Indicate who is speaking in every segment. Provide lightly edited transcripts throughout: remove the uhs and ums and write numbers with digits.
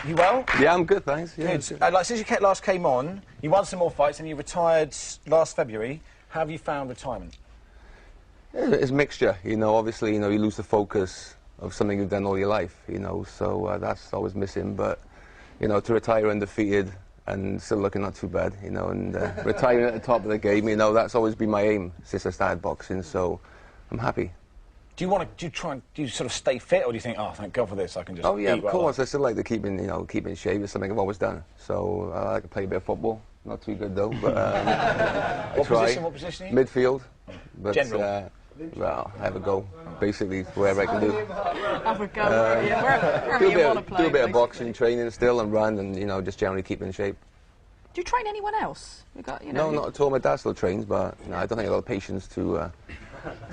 Speaker 1: You well?
Speaker 2: Yeah, I'm good, thanks. Yeah,
Speaker 1: good. Like, since you last came on, you won some more fights and you retired last February. How have you found retirement?
Speaker 2: Yeah, it's a mixture, you know. Obviously, you know, you lose the focus of something you've done all your life, you know, so that's always missing. But, you know, to retire undefeated and still looking not too bad, you know, and retiring at the top of the game, you know, that's always been my aim since I started boxing, so I'm happy.
Speaker 1: Do you sort of stay fit, or do you think, oh, thank God for this, I can just
Speaker 2: Oh yeah,
Speaker 1: eat
Speaker 2: of course.
Speaker 1: I
Speaker 2: I still like to keep in shape. It's something I've always done. So I like to play a bit of football. Not too good though, but I try.
Speaker 1: What position are you?
Speaker 2: Midfield. But,
Speaker 1: General.
Speaker 2: Well, I have a go. Basically, wherever I can do.
Speaker 3: Have a go, wherever you want to play.
Speaker 2: Do a bit of boxing training still, and run, and you know, just generally keep in shape.
Speaker 3: Do you train anyone else?
Speaker 2: No, not at all. My dad still trains, but you know, I don't think I have a lot of patience to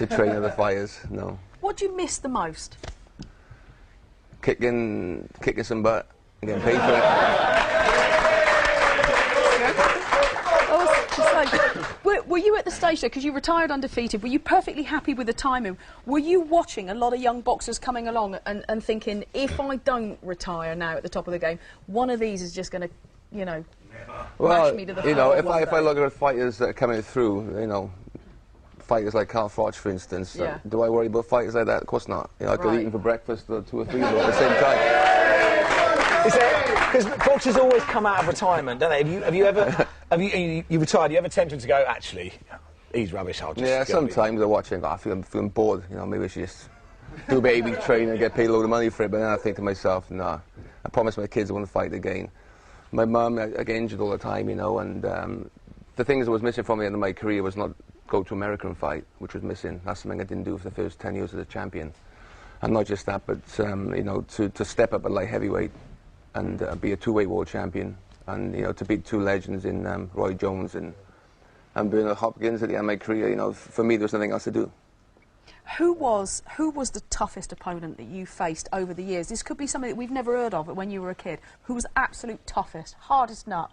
Speaker 2: train other fighters. No.
Speaker 3: What do you miss the most?
Speaker 2: Kicking some butt and getting paid for it.
Speaker 3: Were you at the stage there, because you retired undefeated, were you perfectly happy with the timing? Were you watching a lot of young boxers coming along and thinking, if I don't retire now at the top of the game, one of these is just going to, you know, mash me to the floor?
Speaker 2: You know, if I look at fighters that are coming through, you know, fighters like Calzaghe, for instance, do I worry about fighters like that? Of course not. You know, I could eat them for breakfast or 2 or 3 at the same time.
Speaker 1: Is there, because boxers always come out of retirement, don't they? Have you ever, you retired, you ever tempted to go, actually, he's rubbish, I'll just...
Speaker 2: Yeah, sometimes I watch it and go, I'm feeling bored, you know, maybe I should just do a bit of 8-week training and get paid a load of money for it, but then I think to myself, nah, I promised my kids I wouldn't fight again. My mum, I get injured all the time, you know, and the things that was missing from the end of my career was not go to America and fight, which was missing. That's something I didn't do for the first 10 years as a champion. And not just that, but you know, to step up at light heavyweight and be a 2-weight world champion, and you know, to beat 2 legends in Roy Jones and Bernard Hopkins at the end of my career. You know, for me, there was nothing else to do.
Speaker 3: Who was the toughest opponent that you faced over the years? This could be something that we've never heard of when you were a kid. Who was absolute toughest, hardest nut?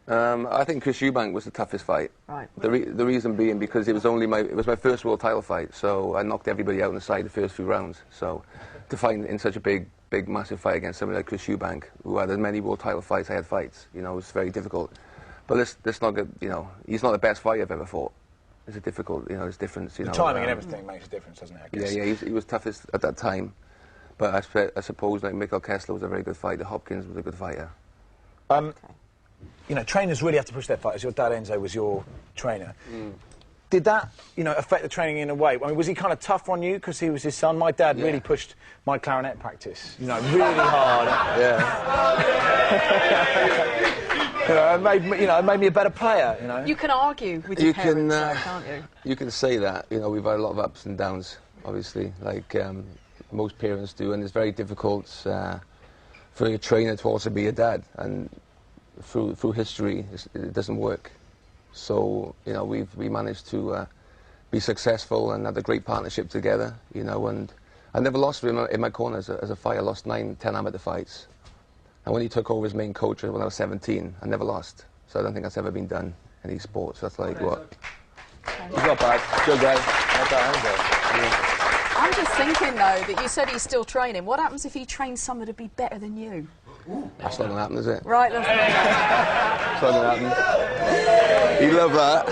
Speaker 2: I think Chris Eubank was the toughest fight.
Speaker 3: Right.
Speaker 2: The reason being because it was my first world title fight, so I knocked everybody out in the side the first few rounds. So to fight in such a big, massive fight against somebody like Chris Eubank, who had as many world title fights, I had fights. You know, it was very difficult. But let's not get, you know, he's not the best fight I've ever fought. It's a difficult, you know, it's difference. You know,
Speaker 1: the timing and everything makes a difference, doesn't it? I guess.
Speaker 2: Yeah, he was toughest at that time. But I suppose like Mikhail Kessler was a very good fighter. Hopkins was a good fighter.
Speaker 1: You know, trainers really have to push their fighters. Your dad, Enzo, was your trainer. Did that, you know, affect the training in a way? I mean, was he kind of tough on you because he was his son? My dad really pushed my clarinet practice, you know, really hard. You know, it made me a better player, you know.
Speaker 3: You can argue with your parents, can't you?
Speaker 2: You can say that. You know, we've had a lot of ups and downs, obviously, like most parents do, and it's very difficult for your trainer to also be a dad, and through history, it doesn't work. So, you know, we managed to be successful and had a great partnership together, you know, and I never lost him in my corner as a fighter. I lost 9, 10 amateur fights. And when he took over as main coach when I was 17, I never lost. So I don't think that's ever been done in these sports. That's like, what? He's not bad. Good guy. Not bad,
Speaker 3: I'm just thinking, though, that you said he's still training. What happens if he trains someone to be better than you?
Speaker 2: That's not going to happen, is it?
Speaker 3: Right, that's
Speaker 2: It's not going to happen. You love that.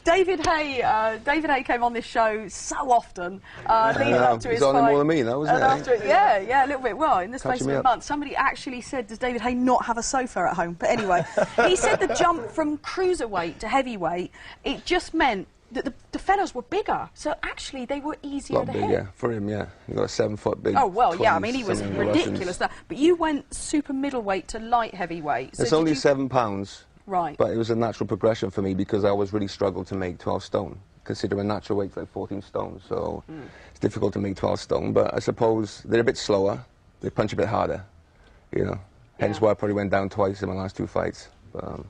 Speaker 3: David Haye came on this show so often, leading up to his
Speaker 2: fight. He's on it more than me, though, isn't he?
Speaker 3: Yeah, a little bit. Well, in the space of a month, somebody actually said, does David Haye not have a sofa at home? But anyway, he said the jump from cruiserweight to heavyweight, it just meant that the fellas were bigger, so actually they were easier to hit.
Speaker 2: Yeah, for him, yeah. He got a 7-foot big.
Speaker 3: Oh well, yeah. I mean, he was ridiculous. But you went super middleweight to light heavyweight. So
Speaker 2: it's only 7 pounds.
Speaker 3: Right.
Speaker 2: But it was a natural progression for me because I always really struggled to make 12 stone. Consider a natural weight like 14 stone, so it's difficult to make 12 stone. But I suppose they're a bit slower. They punch a bit harder, you know. Hence why I probably went down twice in my last 2 fights. And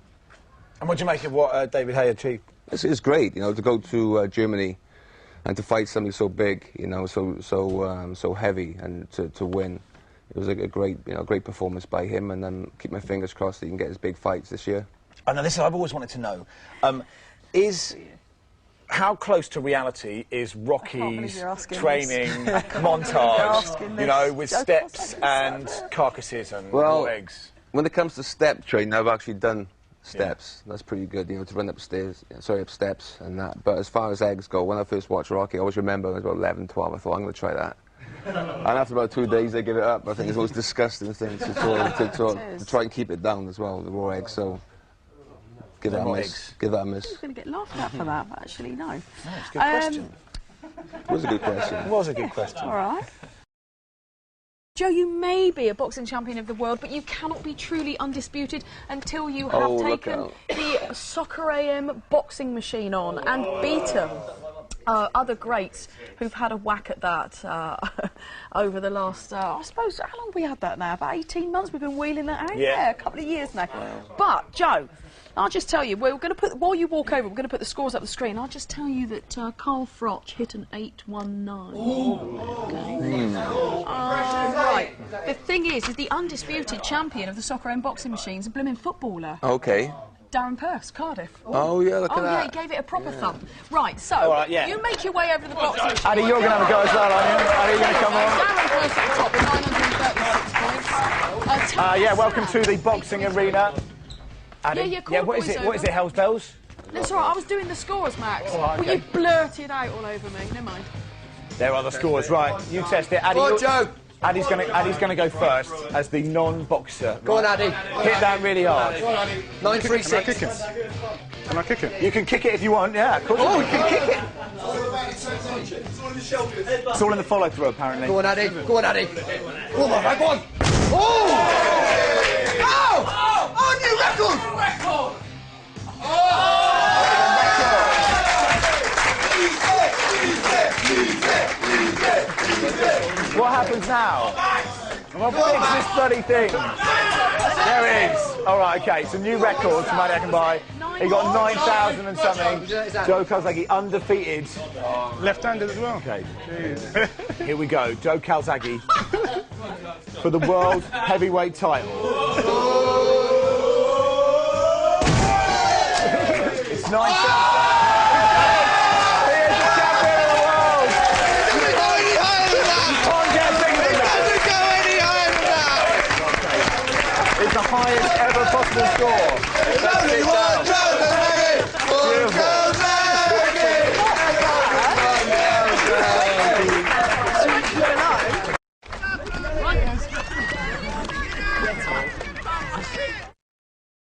Speaker 1: what do you make of what David Haye achieved?
Speaker 2: It's great, you know, to go to Germany and to fight something so big, you know, so heavy, and to win. It was a great performance by him, and then keep my fingers crossed that he can get his big fights this year.
Speaker 1: I know, this is, I've always wanted to know, is how close to reality is
Speaker 3: believe
Speaker 1: Rocky's
Speaker 3: you're asking
Speaker 1: training
Speaker 3: asking
Speaker 1: montage, you
Speaker 3: this.
Speaker 1: know, with
Speaker 3: Joe,
Speaker 1: steps
Speaker 3: what's that?
Speaker 1: and carcasses and
Speaker 2: Well,
Speaker 1: raw eggs?
Speaker 2: when it comes to step training, I've actually done steps. That's pretty good, you know, to run up steps and that. But as far as eggs go, when I first watched Rocky, I always remember I was about 11, 12, I thought, I'm going to try that. And after about 2 days, they give it up. I think it's the most disgusting thing to try and keep it down as well, the raw eggs. So give that a miss. Give that a miss.
Speaker 3: I'm going to get laughed at for that, but actually, no.
Speaker 1: No, it's a good question.
Speaker 2: It was a good question.
Speaker 1: It was a good question.
Speaker 3: All right. Joe, you may be a boxing champion of the world, but you cannot be truly undisputed until you have taken the Soccer AM boxing machine on and beaten other greats who've had a whack at that over the last, I suppose, how long have we had that now? About 18 months we've been wheeling that out?
Speaker 1: Yeah.
Speaker 3: A couple of years now. But, Joe, I'll just tell you, we're going to put, while you walk over, we're going to put the scores up the screen. I'll just tell you that Carl Froch hit an 819. Okay. Right. The thing is the undisputed champion of the Soccer and boxing machines, a blooming footballer.
Speaker 2: Okay.
Speaker 3: Darren Purse, Cardiff.
Speaker 2: Oh, yeah, look at that.
Speaker 3: Oh, yeah, he gave it a proper thump. Right, so, you make your way over to the boxing machine.
Speaker 1: Addy, you're going to have a go as well, aren't you? Addy, you're going to come on?
Speaker 3: Darren Purse at the top with 936 points.
Speaker 1: Yeah, welcome to the boxing arena. Addy.
Speaker 3: Yeah,
Speaker 1: what is it? What is it, Hell's Bells?
Speaker 3: That's all right, I was doing the scores, Max.
Speaker 1: Oh, okay.
Speaker 3: Well, you blurted out all over me. Never mind.
Speaker 1: There are the scores, right. You test it. Addy,
Speaker 2: Joe.
Speaker 1: Addy's going to go first as the non-boxer.
Speaker 2: Go on, Addy.
Speaker 1: Hit that really hard.
Speaker 2: 936.
Speaker 4: Can I kick it?
Speaker 1: You can kick it if you want, yeah, of course. Oh, you can kick it. It's all in the follow-through, apparently.
Speaker 2: Go on, Addy. Go on, Addy. Go on, right, go on. Oh! Oh! Oh, new record!
Speaker 1: What happens now? What is this bloody thing? There it is. All right, okay, it's a new record, somebody I can buy. He got 9,000 and something. Joe Calzaghe undefeated.
Speaker 4: Left-handed as well.
Speaker 1: Okay. Here we go. Joe Calzaghe for the world heavyweight title. It's 9,000. He is the champion of the world. You can't get bigger than that. It's the highest ever possible score.